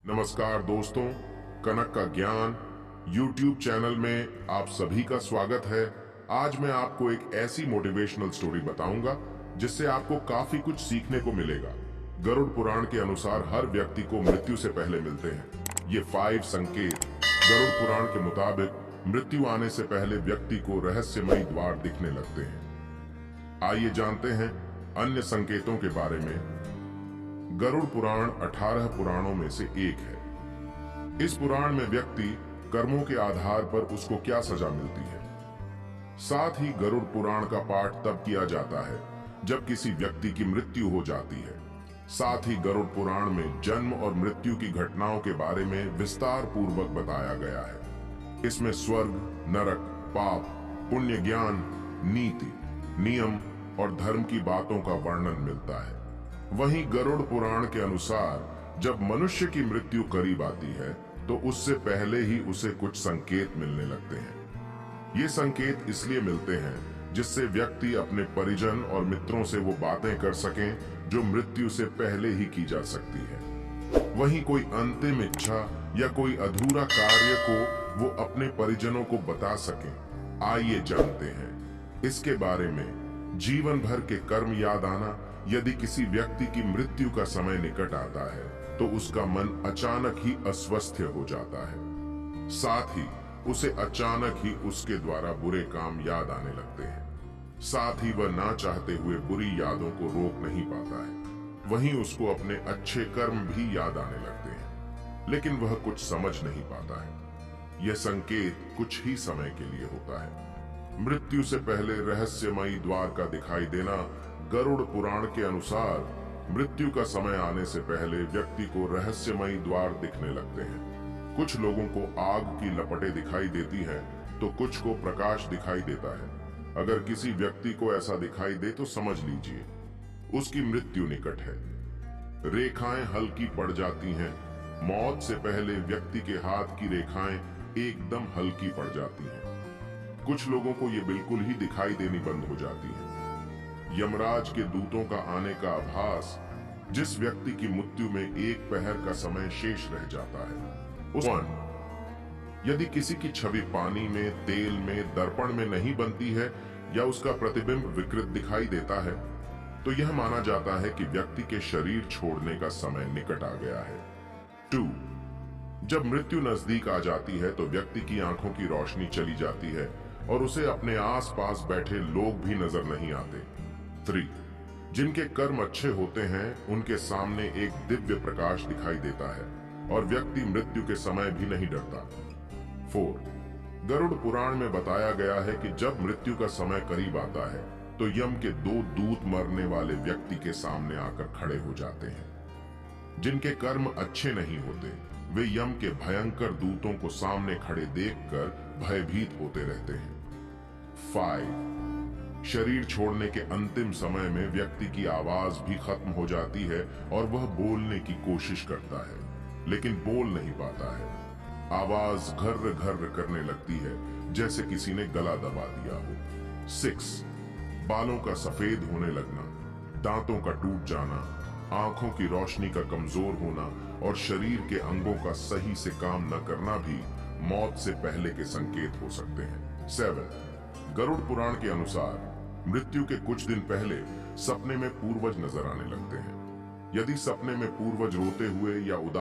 नमस्कार दोस्तों, कनक का ज्ञान YouTube चैनल में आप सभी का स्वागत है। आज मैं आपको एक ऐसी मोटिवेशनल स्टोरी बताऊंगा जिससे आपको काफी कुछ सीखने को मिलेगा। गरुड़ पुराण के अनुसार हर व्यक्ति को मृत्यु से पहले मिलते हैं। ये 5 संकेत गरुड़ पुराण के मुताबिक मृत्यु आने से पहले व्यक्ति को रहस्यमयी द्वार दिखने लगते हैं। आइए जानते हैं अन्य संकेतों के बारे में। गरुड़ पुराण 18 पुराणों में से एक है। इस पुराण में व्यक्ति कर्मों के आधार पर उसको क्या सजा मिलती है। साथ ही गरुड़ पुराण का पाठ तब किया जाता है जब किसी व्यक्ति की मृत्यु हो जाती है। साथ ही गरुड़ पुराण में जन्म और मृत्यु की घटनाओं के बारे में विस्तार पूर्वक बताया गया है। इसमें स्वर्ग, नरक, पाप, पुण्य, ज्ञान, नीति, नियम और धर्म की बातों का वर्णन मिलता है। वहीं गरुड़ पुराण के अनुसार जब मनुष्य की मृत्यु करीब आती है तो उससे पहले ही उसे कुछ संकेत मिलने लगते हैं। ये संकेत इसलिए मिलते हैं जिससे व्यक्ति अपने परिजन और मित्रों से वो बातें कर सकें जो मृत्यु से पहले ही की जा सकती है। वहीं कोई अंतिम इच्छा या कोई अधूरा कार्य को वो अपने परिजनों को बता सकें। आइए जानते हैं इसके बारे में। जीवन भर के कर्म याद आना। यदि किसी व्यक्ति की मृत्यु का समय निकट आता है तो उसका मन अचानक ही अस्वस्थ हो जाता है। साथ ही उसे अचानक ही उसके द्वारा बुरे काम याद आने लगते हैं। साथ ही वह ना चाहते हुए बुरी यादों को रोक नहीं पाता है। वहीं उसको अपने अच्छे कर्म भी याद आने लगते हैं, लेकिन वह कुछ समझ नहीं पाता है। यह संकेत कुछ ही समय के लिए होता है। मृत्यु से पहले रहस्यमयी द्वार का दिखाई देना। गरुड़ पुराण के अनुसार मृत्यु का समय आने से पहले व्यक्ति को रहस्यमयी द्वार दिखने लगते हैं। कुछ लोगों को आग की लपटें दिखाई देती हैं तो कुछ को प्रकाश दिखाई देता है। अगर किसी व्यक्ति को ऐसा दिखाई दे तो समझ लीजिए उसकी मृत्यु निकट है। रेखाएं हल्की पड़ जाती हैं। मौत से पहले व्यक्ति के हाथ की रेखाएं एकदम हल्की पड़ जाती हैं। कुछ लोगों को ये बिल्कुल ही दिखाई देनी बंद हो जाती है। यमराज के दूतों का आने का आभास। जिस व्यक्ति की मृत्यु में एक पहर का समय शेष रह जाता है। यदि किसी की छवि पानी में, तेल में, दर्पण में नहीं बनती है या उसका प्रतिबिंब विकृत दिखाई देता है तो यह माना जाता है कि व्यक्ति के शरीर छोड़ने का समय निकट आ गया है। 2. जब मृत्यु नजदीक आ जाती है तो व्यक्ति की आंखों की रोशनी चली जाती है और उसे अपने आसपास बैठे लोग भी नजर नहीं आते। 3. जिनके कर्म अच्छे होते हैं उनके सामने एक दिव्य प्रकाश दिखाई देता है और व्यक्ति मृत्यु के समय भी नहीं डरता। 4. गरुड़ पुराण में बताया गया है कि जब मृत्यु का समय करीब आता है तो यम के 2 दूत मरने वाले व्यक्ति के सामने आकर खड़े हो जाते हैं। जिनके कर्म अच्छे नहीं होते वे यम के भयंकर दूतों को सामने खड़े देखकर भयभीत होते रहते हैं। 5. शरीर छोड़ने के अंतिम समय में व्यक्ति की आवाज भी खत्म हो जाती है और वह बोलने की कोशिश करता है लेकिन बोल नहीं पाता है। आवाज घर्र घर्र करने लगती है जैसे किसी ने गला दबा दिया हो। 6. बालों का सफेद होने लगना, दांतों का टूट जाना, आंखों की रोशनी का कमजोर होना और शरीर के अंगों का सही से काम न करना भी मौत से पहले के संकेत हो सकते हैं। 7. गरुड़ पुराण के अनुसार मृत्यु के कुछ दिन पहले सपने में पूर्वज नजर आने लगते हैं। यदि सपने में पूर्वज रोते हुए या उदास